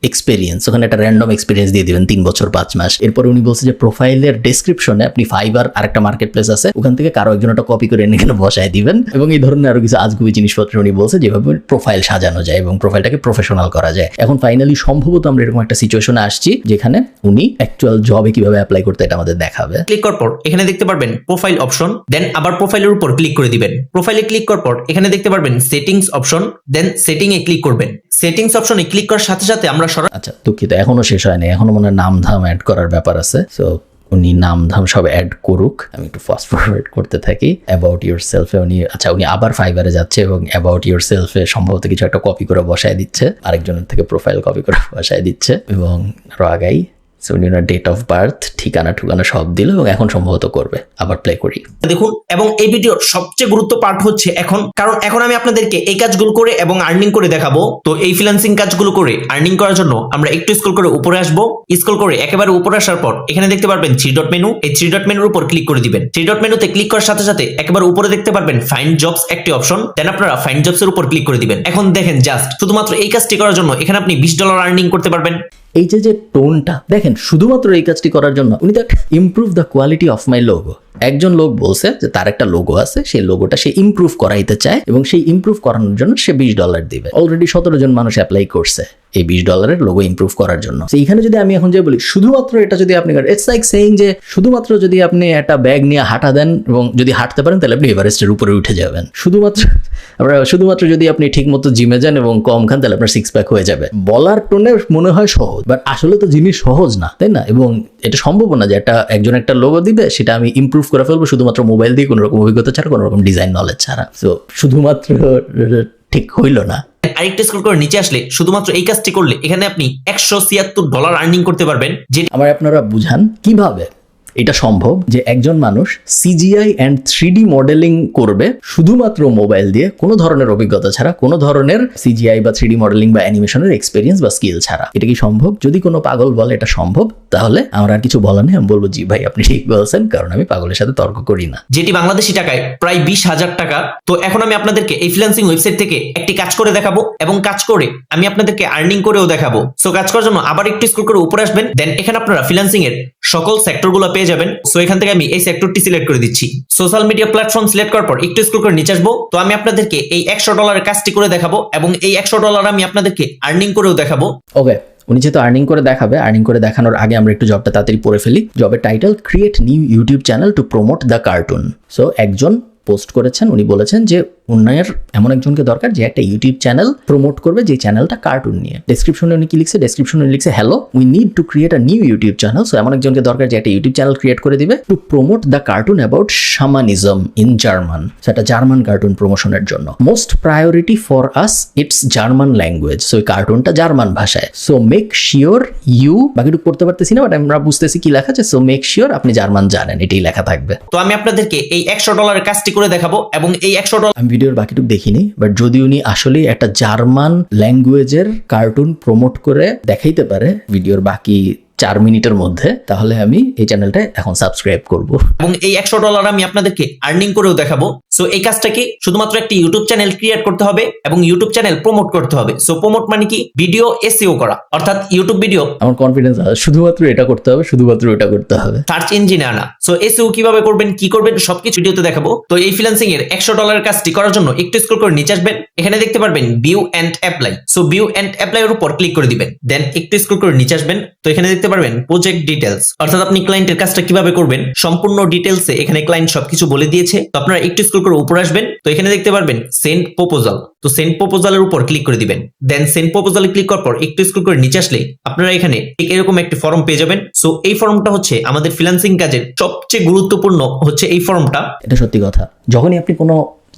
এক্সপেরিয়েন্স, ওখানে একটা র্যান্ডম এক্সপিরিয়েন্স দিয়ে দিবেন 3 বছর 5 মাস। এরপর উনি বলছে যে প্রোফাইলের ডেসক্রিপশনে আপনি ফাইবার আর একটা মার্কেট প্লেস আছে, ওখান থেকে কারো একজন একটা কপি করে এনে বসায় দিবেন, এবং এই ধরনের আরো কিছু আজগুবি জিনিসপত্র উনি বলছে যেভাবে প্রোফাইল সাজানো যায় এবং প্রোফাইলটাকে প্রফেশনাল করা যায়। এখন ফাইনালি সম্ভবত আমরা এরকম একটা সিচুয়েশনে আসছি যেখানে উনি অ্যাকচুয়াল জবে কিভাবে অ্যাপ্লাই করতে এটা আমাদের দেখাবে। ক্লিক করার পর এখানে দেখতে পারবেন প্রোফাইল অপশন, দেন আবার প্রোফাইলের উপর ক্লিক করে দিবেন। প্রোফাইলে ক্লিক করার পর এখানে দেখতে পারবেন সেটিংস অপশন, দেন সেটিং এ ক্লিক করবেন। সেটিংস অপশনে ক্লিক করার সাথে সাথে আমরা আচ্ছা দুঃখিত এখনো শেষ হয়নি, এখনো মনে হয় নাম ধাম অ্যাড করার ব্যাপার আছে। সো উনি নাম ধাম সব অ্যাড করুক, আমি একটু ফাস্ট ফরওয়ার্ড করতে থাকি। অ্যাবাউট ইউর সেলফে উনি উনি আবার ফাইবারে যাচ্ছে এবং অ্যাবাউট ইউর সেলফে সম্ভবত কিছু একটা কপি করে বসায় দিচ্ছে, আরেকজনের থেকে প্রোফাইল কপি করে বসায় দিচ্ছে, এবং আরো আগাই উনি ওনার ডেট অফ বার্থ ঠিকানা সব দিল এবং এখন সম্ভবত করবে। আবার প্লে করি দেখুন। এবং এই ভিডিওর সবচেয়ে গুরুত্ব পার্ট হচ্ছে এখন, কারণ এখন আমি আপনাদেরকে এই কাজগুলো করে এবং আর্নিং করে দেখাবো। তো এই ফ্রিল্যান্সিং কাজগুলো করে আর্নিং করার জন্য আমরা একটু স্ক্রল করে উপরে আসবো। স্ক্রল করে একেবারে উপরে আসার পর এখানে দেখতে পারবেন 3 ডট মেনু, এই 3 ডট মেনুর উপর ক্লিক করে দিবেন। 3 ডট মেনুতে ক্লিক করার সাথে সাথে একেবারে উপরে দেখতে পারবেন ফাইন্ড জবস একটি অপশন, দেন আপনারা ফাইন্ড জবস এর উপর ক্লিক করে দিবেন। এখন দেখেন জাস্ট শুধুমাত্র এই কাজটি করার জন্য এখানে আপনি $20 আর্নিং করতে পারবেন। এই যে টোনটা দেখেন, শুধুমাত্র এই কাজটি করার জন্য উনি তো improve the quality of my logo. একজন লোক বলছে যে তার একটা লোগো আছে, সেই লোগোটা সে ইমপ্রুভ করাইতে চায় এবং সেই ইমপ্রুভ করানোর জন্য সে $20 দিবে। অলরেডি 17 জন মানুষ অ্যাপ্লাই করছে এই $20 লোগো ইমপ্রুভ করার জন্য। এইখানে যদি আমি এখন যে বলি শুধুমাত্র এটা যদি আপনি, ইটস লাইক সেইং যে শুধুমাত্র যদি আপনি একটা ব্যাগ নিয়ে হাঁটা দেন এবং যদি হাঁটতে পারেন তাহলে আপনি এভারেস্টের উপরে উঠে যাবেন। শুধুমাত্র যদি আপনি ঠিক মতো জিমে যান এবং কম খান তাহলে আপনার 6 প্যাক হয়ে যাবে। বলার টোনে মনে হয় সহজ, বাট আসলে তো জিনিস সহজ না, তাই না? এবং এটা সম্ভব না যে একজন একটা লোগো দিবে সেটা আমি ইমপ্রুভ করে ফেলবো শুধুমাত্র মোবাইল দিয়ে, কোনো রকম অভিজ্ঞতা ছাড়া, কোনো রকম ডিজাইন নলেজ ছাড়া। সো শুধুমাত্র ঠিক হইল না। আরেকটু স্ক্রল করে নিচে আসলে শুধুমাত্র এই কাজটি করলে এখানে আপনি $176 আর্নিং করতে পারবেন। যেটি আমার আপনারা বুঝান কিভাবে এটা সম্ভব যে একজন মানুষ সিজিআই অ্যান্ড 3D মডেলিং করবে শুধুমাত্র মোবাইল দিয়ে, কোনো ধরনের অভিজ্ঞতা ছাড়া, কোনো ধরনের সিজিআই বা 3D মডেলিং বা অ্যানিমেশনের এক্সপেরিয়েন্স বা স্কিল ছাড়া। এটা কি সম্ভব? যদি কোনো পাগল বলে এটা সম্ভব, তাহলে আমার আর কিছু বলার নেই, আমি বলবো জি ভাই আপনি ঠিক বলছেন, কারণ আমি পাগলের সাথে তর্ক করি না। যেটি বাংলাদেশি টাকায় প্রায় 20,000 টাকা। তো এখন আমি আপনাদেরকে এই ফ্রিল্যান্সিং ওয়েবসাইট থেকে একটি কাজ করে দেখাবো এবং কাজ করে আমি আপনাদেরকে আর্নিং করেও দেখাবো। সো কাজ করার জন্য আবার একটু স্ক্রল করে উপরে আসবেন, দেন এখানে আপনারা ফ্রিল্যান্সিং এর সকল সেক্টরগুলো পেয়ে যাবেন। সো এখান থেকে আমি এই সেক্টরটি সিলেক্ট করে দিচ্ছি। সোশ্যাল মিডিয়া প্ল্যাটফর্ম সিলেক্ট করার পর একটু স্ক্রল করে নিচে আসবো। তো আমি আপনাদেরকে এই $100 কাজটি করে দেখাবো এবং এই $100 আমি আপনাদেরকে আর্নিং করেও দেখাবো। ওকে, উনি যেহেতু আর্নিং করে দেখাবে, আর্নিং করে দেখানোর আগে আমরা একটু জবটা তাড়াতাড়ি পড়ে ফেলি। জবের title, create new YouTube channel to promote the cartoon. So একজন পোস্ট করেছেন, উনি বলেছেন যে উন্নয়ের এমন একজনকে দরকার যে একটা ইউটিউব চ্যানেল প্রমোট করবে যে চ্যানেলটা কার্টুন নিয়ে। ডেসক্রিপশনে উনি কি লিখছে? ডেসক্রিপশনে উনি লিখছে, hello we need to create a new YouTube channel. So এমন একজনকে দরকার যে একটা ইউটিউব চ্যানেল ক্রিয়েট করে দিবে to promote the cartoon about shamanism in German. সেটা জার্মান কার্টুন প্রমোশনের জন্য। Most priority for us it's German language. So এই কার্টুনটা জার্মান ভাষায়। সো মেক শিওর ইউ, বাকিটুকু পড়তে পারতেছি না বাট আমরা বুঝতেছি কি লেখা আছে। সো মেক শিওর আপনি জার্মান জানেন, এটাই লেখা থাকবে। তো আমি আপনাদেরকে এই $100 কাজটি করে দেখাবো এবং এই $100 আমি ভিডিওর বাকিটুকু দেখিনি, বাট যদি উনি আসলে একটা জার্মান ল্যাঙ্গুয়েজের কার্টুন প্রমোট করে দেখাইতে পারে ভিডিওর বাকি 4 মিনিটের মধ্যে, তাহলে আমি এই চ্যানেলটা এখন সাবস্ক্রাইব করব এবং এই $100 আমি আপনাদেরকে আর্নিং করেও দেখাবো। সো এই কাজটাকে শুধুমাত্র একটি ইউটিউব চ্যানেল ক্রিয়েট করতে হবে এবং ইউটিউব চ্যানেল প্রমোট করতে হবে। সো প্রমোট মানে কি? ভিডিও এসইও করা, অর্থাৎ ইউটিউব ভিডিও আমার কনফিডেন্স আছে শুধুমাত্র এটা করতে হবে, শুধুমাত্র এটা করতে হবে। সার্চ ইঞ্জিনে আনা। সো এসইও কিভাবে করবেন, কি করবেন, সবকিছু ভিডিওতে দেখাবো। তো এই ফ্রিল্যান্সিং এর $100 কাজটি করার জন্য একটু স্ক্রল করে নিচে আসবেন, এখানে দেখতে পারবেন view and apply. So view and apply এর উপর ক্লিক করে দিবেন, দেন একটু স্ক্রল করে নিচে আসবেন। তো এখানে দেখতে পারবেন প্রজেক্ট ডিটেলস, অর্থাৎ আপনি ক্লায়েন্টের কাজটা কিভাবে করবেন সম্পূর্ণ ডিটেলসে এখানে ক্লায়েন্ট সবকিছু বলে দিয়েছে। তো আপনারা একটু স্ক্রল করে উপরে আসবেন, তো এখানে দেখতে পারবেন সেন্ড প্রপোজাল। তো সেন্ড প্রপোজালের উপর ক্লিক করে দিবেন, দেন সেন্ড প্রপোজালে ক্লিক করার পর একটু স্ক্রল করে নিচে আসলে আপনারা এখানে এরকম একটি ফর্ম পেয়ে যাবেন। সো এই ফর্মটা হচ্ছে আমাদের ফ্রিল্যান্সিং কাজের সবচেয়ে গুরুত্বপূর্ণ হচ্ছে এই ফর্মটা। এটা সত্যি কথা, যখনই আপনি কোনো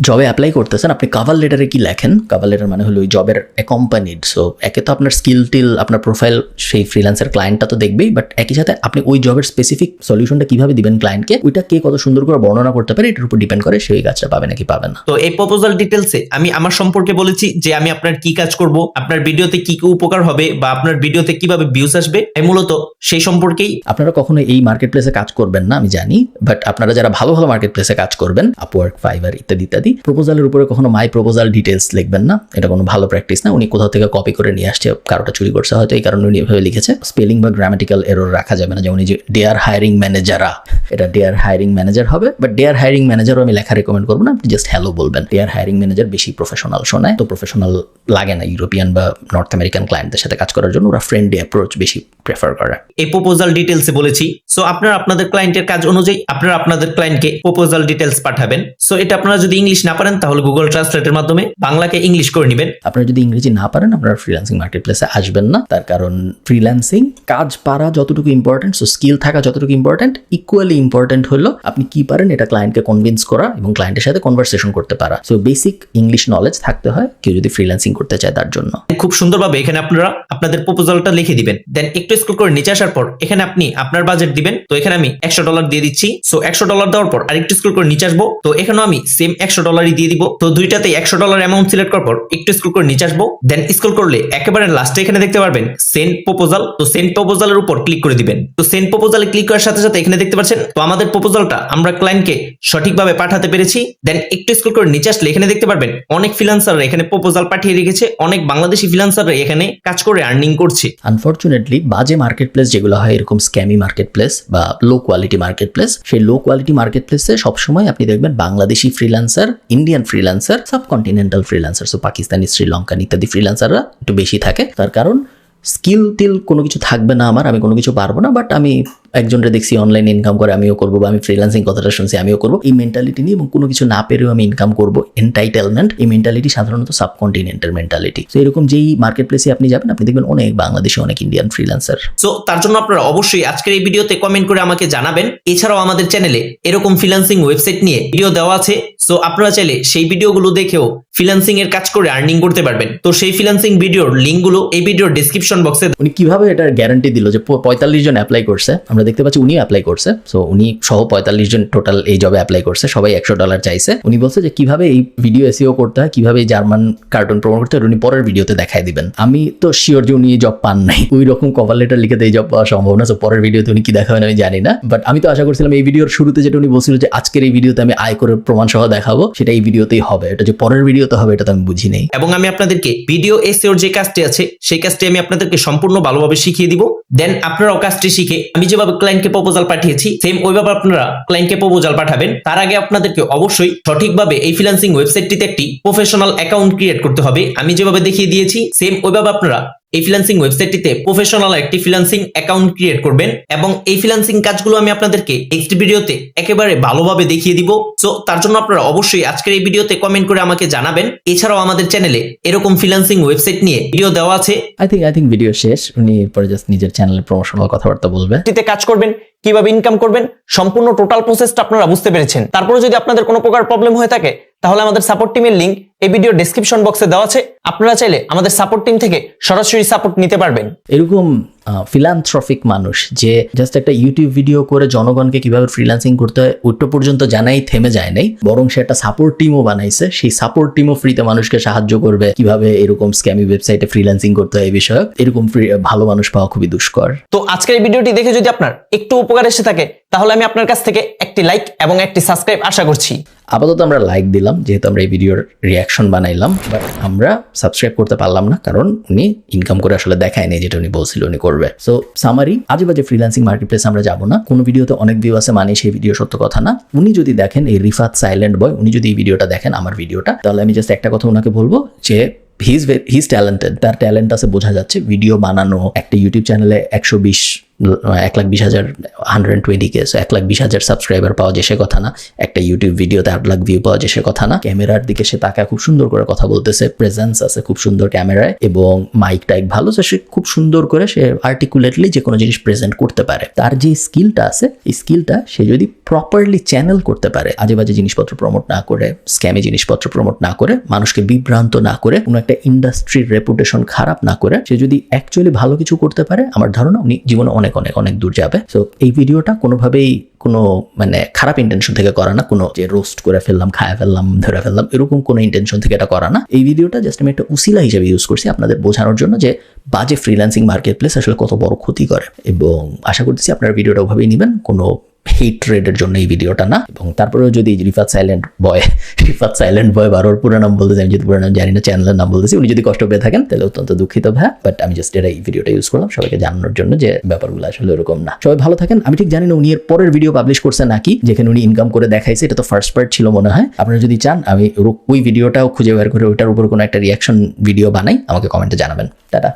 জবে অ্যাপ্লাই করতেছেন আপনি কভার লেটারে কি লেখেন? কভার লেটার মানে হলো ওই জবের অ্যাকম্পানিড। সো একে তো আপনার স্কিল টিল, আপনার প্রোফাইল সেই ফ্রিল্যান্সের ক্লায়েন্টটা তো দেখবেই, বাট একই সাথে আপনি ওই জবের স্পেসিফিক সলিউশনটা কিভাবে দিবেন ক্লায়েন্টকে, ওইটা কে কত সুন্দর করে বর্ণনা করতে পারে এটার উপর ডিপেন্ড করে সেই কাজটা পাবে নাকি পাবে না। তো এই প্রপোজাল ডিটেলসে আমি আমার সম্পর্কে বলেছি যে আমি আপনার কি কাজ করব, আপনার ভিডিওতে কি কি উপকার হবে বা আপনার ভিডিওতে কিভাবে ভিউজ আসবে, এই মূলত সেই সম্পর্কেই। আপনারা কখনো এই মার্কেট প্লেসে কাজ করবেন না আমি জানি, বাট আপনারা যারা ভালো ভালো মার্কেট প্লেসে কাজ করবেন, আপওয়ার্ক, ফাইবার ইত্যাদি ইত্যাদি, প্রপোজালের উপরে কখনো মাই প্রপোজাল ডিটেলস লিখবেন না। এটা কোনো ভালো প্র্যাকটিস না। উনি কোথাও থেকে কপি করে নিয়ে আসছে, কারোটা চুরি করছে হয়তো, এই কারণে উনি এভাবে লিখেছে। স্পেলিং বা গ্রামাটিক্যাল এরর রাখা যাবে না, যেমন এই যে ডেয়ার হায়ারিং ম্যানেজাররা, এটা ডেয়ার হায়ারিং ম্যানেজার হবে, বাট ডেয়ার হায়ারিং ম্যানেজারও আমি লেখা রেকমেন্ড করবো না, আপনি জাস্ট হ্যালো বলবেন। ডেয়ার হায়ারিং ম্যানেজার বেশি প্রফেশনাল শোনায়, তো প্রফেশনাল লাগে না ইউরোপিয়ান বা নর্থ আমেরিকান ক্লায়েন্টদের সাথে কাজ করার জন্য, ওরা ফ্রেন্ডলি অ্যাপ্রোচ বেশি প্রেফার করে। এই প্রপোজাল ডিটেলসে বলেছি। সো আপনারা আপনাদের ক্লায়েন্টের কাজ অনুযায়ী আপনারা আপনাদের ক্লায়েন্টকে প্রপোজাল ডিটেলস পাঠাবেন। সো এটা আপনারা যদি ইংলিশ না পারেন তাহলে গুগল ট্রান্সলেটের মাধ্যমে বাংলাকে ইংলিশ করে নেবেন। আপনারা যদি ইংরেজি না পারেন আপনারা ফ্রিল্যান্সিং মার্কেট প্লেসে আসবেন না, তার কারণ ফ্রিল্যান্সিং কাজ পারা যতটুকু ইম্পর্টেন্ট, সো স্কিল থাকা যতটুকু ইম্পর্টেন্ট, ইকুয়ালি ইম্পর্টেন্ট হলো আপনি কি পারেন এটা ক্লায়েন্টকে কনভিন্স করা এবং ক্লায়েন্টের সাথে কনভারসেশন করতে পারা। সো বেসিক ইংলিশ নলেজ থাকতে হয় কেউ যদি ফ্রিল্যান্সিং করতে চায় তার জন্য। খুব সুন্দরভাবে এখানে আপনারা আপনাদের প্রপোজালটা লিখে দিবেন, দেন একটু স্ক্রল করে নিচে আসার পর এখানে আপনি আপনার বাজেট দিবেন। তো এখানে আমি $100 দিয়ে দিচ্ছি। সো $100 দেওয়ার পর আরেকটু স্ক্রল করে নিচে আসবো, তো এখানেও আমি সেম $100 দিয়ে দিব। তো দুইটাতেই $100 অ্যামাউন্ট সিলেক্ট করার পর একটু স্ক্রল করে নিচে আসবো, দেন স্ক্রল করলে একেবারে লাস্টে এখানে দেখতে পারবেন সেন্ড প্রপোজাল। তো সেন্ড প্রপোজালের উপর ক্লিক করে দিবেন। তো সেন্ড প্রপোজালে ক্লিক করার সাথে সাথে এখানে দেখতে পাচ্ছেন তো আমাদের প্রপোজালটা আমরা ক্লায়েন্টকে সঠিকভাবে পাঠাতে পেরেছি। দেন একটু স্ক্রল করে নিচে আসলে এখানে দেখতে পারবেন অনেক ফ্রিল্যান্সাররা এখানে প্রপোজাল পাঠিয়ে রেখেছে, অনেক বাংলাদেশি ফ্রিল্যান্সাররা এখানে কাজ করে আর্নিং করছে। আনফরচুনেটলি বাজে মার্কেট প্লেস যেগুলো হয়, এরকম স্ক্যামি মার্কেট প্লেস বা লো কোয়ালিটি মার্কেট প্লেস, সেই লো কোয়ালিটি মার্কেট প্লেসে সবসময় আপনি দেখবেন Bangladeshi freelancer, Indian freelancer, subcontinental freelancer, so Pakistani, Sri Lankan ইত্যাদি ফ্রিল্যান্সাররা একটু বেশি থাকে। তার কারণ স্কিল টিল কোনো কিছু থাকবে না আমার, আমি কোনো কিছু পারবো না, বাট আমি একজনকে দেখছি অনলাইন ইনকাম করে আমিও করবো, বা আমি ফ্রিল্যান্সিং কথাটা শুনছি আমিও করবো, এই মেন্টালিটি নিয়ে এবং কোনো কিছু না পেরেও আমি ইনকাম করবো, এন্টাইটেলমেন্ট, এই মেন্টালিটি সাধারণত সাবকন্টিনেন্টাল মেন্টালিটি। তো এরকম যেই মার্কেট প্লেসে আপনি যাবেন আপনি দেখবেন অনেক বাংলাদেশে অনেক ইন্ডিয়ান ফ্রিল্যান্সার। সো তার জন্য আপনারা অবশ্যই আজকের এই ভিডিওতে কমেন্ট করে আমাকে জানাবেন। এছাড়াও আমাদের চ্যানেলে এরকম ফ্রিল্যান্সিং ওয়েবসাইট নিয়ে ভিডিও দেওয়া আছে, সো আপনারা চাইলে সেই ভিডিওগুলো দেখেও ফ্রিল্যান্সিং এর কাজ করে আর্নিং করতে পারবেন। তো সেই ফ্রিল্যান্সিং ভিডিওর লিঙ্কগুলো এই ভিডিওর ডেসক্রিপশন বক্সে। উনি কিভাবে এটার গ্যারান্টি দিল যে 45 জন অ্যাপ্লাই করছে, আমরা দেখতে পাচ্ছি উনি অ্যাপ্লাই করছে, সো উনি সহ 45 জন টোটাল এই জবে অ্যাপ্লাই করছে, সবাই $100 চাইছে। উনি বলছে যে কিভাবে এই ভিডিও এসইও করতে হয়, কিভাবে এই জার্মান কার্টুন প্রমোট করতে হয় উনি পরের ভিডিওতে দেখায় দিবেন। আমি তো শিওর যে উনি জব পান নাই, ওই রকম কভার লেটার লিখে এই জব পাওয়া সম্ভব না, সো পরের ভিডিওতে উনি কি দেখাবেন আমি জানি না, বাট আমি তো আশা করছিলাম এই ভিডিওর শুরুতে যেটা উনি বলছিল যে আজকের এই ভিডিওতে আমি আয় করে প্রমাণ সহ দেখাবো, সেটা এই ভিডিওতেই হবে। এটা যে পরের ভিডিওতে হবে এটা তো আমি বুঝি নাই। এবং আমি আপনাদেরকে ভিডিও এসইওর যে কাজটি আছে সেই কাজটি আমি আপনাদেরকে সম্পূর্ণ ভালোভাবে শিখিয়ে দিব। দেন আপনারাও কাজটি শিখে আমি যেভাবে ক্লায়েন্টকে প্রপোজাল পাঠিয়েছি সেম ওইভাবে আপনারা ক্লায়েন্টকে প্রপোজাল পাঠাবেন। তার আগে আপনাদেরকে অবশ্যই সঠিকভাবে এই ফ্রিল্যান্সিং ওয়েবসাইটটিতে একটি প্রফেশনাল অ্যাকাউন্ট ক্রিয়েট করতে হবে। আমি যেভাবে দেখিয়ে দিয়েছি সেম ওইভাবে আপনারা এই ফ্রিল্যান্সিং ওয়েবসাইটটিতে প্রফেশনাল একটি ফ্রিল্যান্সিং অ্যাকাউন্ট ক্রিয়েট করবেন এবং এই ফ্রিল্যান্সিং কাজগুলো আমি আপনাদেরকে নেক্সট ভিডিওতে একেবারে ভালোভাবে দেখিয়ে দিব। সো তার জন্য আপনারা অবশ্যই আজকের এই ভিডিওতে কমেন্ট করে আমাকে জানাবেন। এছাড়াও আমাদের চ্যানেলে এরকম ফ্রিল্যান্সিং ওয়েবসাইট নিয়ে ভিডিও দেওয়া আছে। আই থিঙ্ক ভিডিও শেষ, উনি এরপরে জাস্ট নিজের চ্যানেলের প্রমোশনাল কথাবার্তা বলবে। এটিতে কাজ করবেন, কিভাবে ইনকাম করবেন, সম্পূর্ণ টোটাল প্রসেসটা আপনারা বুঝতে পেরেছেন। তারপরে যদি আপনাদের কোনো প্রকার প্রবলেম হয়ে থাকে তাহলে আমাদের সাপোর্ট টিমের লিংক এই ভিডিও ডেসক্রিপশন বক্সে দেওয়া আছে, আপনারা চাইলে আমাদের সাপোর্ট টিম থেকে সরাসরি সাপোর্ট নিতে পারবেন। এরকম ফিলান্থ্রফিক মানুষ যে জাস্ট একটা ইউটিউব ভিডিও করে জনগণকে কিভাবে ফ্রিল্যান্সিং করতে হয় ওইটা পর্যন্ত জানাই থেমে যায় নাই, বরং সে একটা সাপোর্ট টিমও বানাইছে। সেই সাপোর্ট টিমও ফ্রিতে মানুষকে সাহায্য করবে কিভাবে এরকম স্ক্যামি ওয়েবসাইটে ফ্রিল্যান্সিং করতে হয় এই বিষয়ে। এরকম ভালো মানুষ পাওয়া খুবই দুষ্কর। তো আজকের এই ভিডিওটি দেখে যদি আপনার একটু উপকার এসে থাকে তাহলে আমি আপনার কাছ থেকে একটি লাইক এবং একটি সাবস্ক্রাইব আশা করছি। আপাতত আমরা লাইক দিলাম যেহেতু আমরা এই ভিডিওর রিয়াকশন বানাইলাম, বাট আমরা সাবস্ক্রাইব করতে পারলাম না কারণ উনি ইনকাম করে আসলে দেখায়নি যেটা উনি বলছিল উনি করবে। সো সামারি, আজে বাজে ফ্রিল্যান্সিং মার্কেট প্লেস আমরা যাবো না। কোনো ভিডিওতে অনেক ভিউ আছে মানে সেই ভিডিও সত্য কথা না। উনি যদি দেখেন এই রিফাত সাইলেন্ট বয়, উনি যদি এই ভিডিওটা দেখেন আমার ভিডিওটা, তাহলে আমি জাস্ট একটা কথা ওনাকে বলবো যে হিজ ট্যালেন্টেড, তার ট্যালেন্ট আছে বোঝা যাচ্ছে। ভিডিও বানানো, একটা ইউটিউব চ্যানেলে 1,20,000 120K, সো 1,20,000 সাবস্ক্রাইবার পাওয়া যে সে কথা না। একটা ইউটিউব ভিডিওতে 8 লাখ ভিউ পাওয়া যে সে কথা না। ক্যামেরার দিকে সে তাকায় খুব সুন্দর করে কথা বলতেছে, প্রেজেন্স আছে খুব সুন্দর ক্যামেরায় এবং মাইক টাইক ভালো, সে খুব সুন্দর করে সে আর্টিকুলেটলি যে কোনো জিনিস প্রেজেন্ট করতে পারে। তার যে স্কিলটা আছে এই স্কিলটা সে যদি প্রপারলি চ্যানেল করতে পারে, আজে বাজে জিনিসপত্র প্রমোট না করে, স্ক্যামি জিনিসপত্র প্রমোট না করে, মানুষকে বিভ্রান্ত না করে, কোনো একটা ইন্ডাস্ট্রির রেপুটেশন খারাপ না করে, সে যদি অ্যাকচুয়ালি ভালো কিছু করতে পারে, আমার ধারণা উনি জীবনে অনেক অনেক অনেক দূর যাবে। সো এই ভিডিওটা কোনোভাবেই কোনো মানে খারাপ ইন্টেনশন থেকে করা না, কোনো যে রোস্ট করে ফেললাম, খায় ফেললাম, ধরে ফেললাম, এরকম কোনো ইন্টেনশন থেকে এটা করা না। এই ভিডিওটা জাস্ট আমি একটা উসিলা হিসেবে ইউজ করছি আপনাদের বোঝানোর জন্য যে বাজে ফ্রিল্যান্সিং মার্কেট প্লেস আসলে কত বড় ক্ষতি করে, এবং আশা করতেছি আপনারা ভিডিওটা ওভাবেই নেবেন, কোনো হেট্রেডের জন্য এই ভিডিওটা না। এবং তারপরেও যদি রিফাত সাইলেন্ট বয় বারোর পুরো নাম বলতেছি, আমি যদি পুরো নাম জানি না, চ্যানেলের নাম বলতেছি, উনি যদি কষ্ট পেয়ে থাকেন তাহলে অত্যন্ত দুঃখিত ভাই, বাট আমি জাস্ট এই ভিডিওটা ইউজ করলাম সবাইকে জানানোর জন্য যে ব্যাপারগুলো আসলে এরকম না। সবাই ভালো থাকেন। আমি ঠিক জানি না উনি এর পরের ভিডিও পাবলিশ করছে নাকি, যেখানে উনি ইনকাম করে দেখাইছে, এটা তো ফার্স্ট পার্ট ছিল মনে হয়। আপনারা যদি চান আমি ওই ভিডিওটাও খুঁজে বের করে ওইটার উপর কোনো একটা রিয়াকশন ভিডিও বানাই, আমাকে কমেন্টে জানাবেন। টাটা।